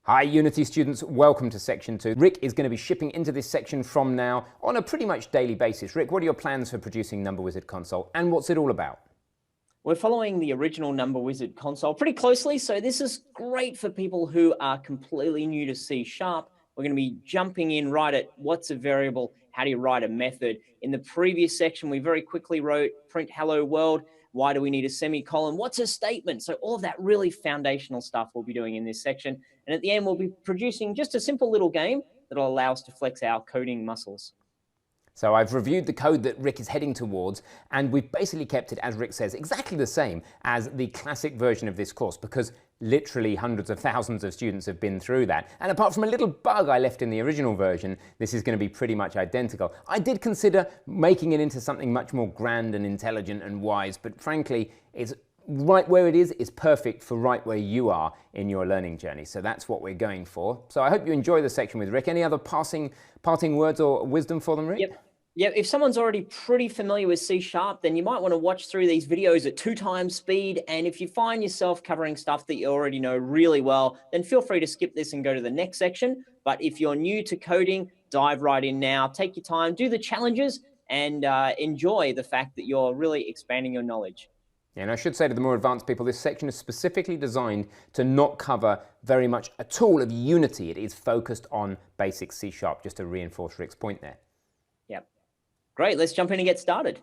Hi Unity students, welcome to section 2. Rick is going to be shipping into this section from now on a pretty much daily basis. Rick, what are your plans for producing Number Wizard console and what's it all about? We're following the original Number Wizard console pretty closely, so this is great for people who are completely new to C#. We're going to be jumping in right at what's a variable, how do you write a method. In the previous section, we very quickly wrote print hello world. Why do we need a semicolon? What's a statement? So all of that really foundational stuff we'll be doing in this section. And at the end, we'll be producing just a simple little game that'll allow us to flex our coding muscles. So I've reviewed the code that Rick is heading towards, and we've basically kept it, as Rick says, exactly the same as the classic version of this course, because literally hundreds of thousands of students have been through that. And apart from a little bug I left in the original version, this is going to be pretty much identical. I did consider making it into something much more grand and intelligent and wise, but frankly, it's right where it is perfect for right where you are in your learning journey. So that's what we're going for. So I hope you enjoy the section with Rick. Any other parting words or wisdom for them, Rick? Yep. If someone's already pretty familiar with C#, then you might want to watch through these videos at 2x speed. And if you find yourself covering stuff that you already know really well, then feel free to skip this and go to the next section. But if you're new to coding, dive right in now. Take your time, do the challenges, and enjoy the fact that you're really expanding your knowledge. And I should say to the more advanced people, this section is specifically designed to not cover very much at all of Unity. It is focused on basic C#, just to reinforce Rick's point there. Yep. Great, let's jump in and get started.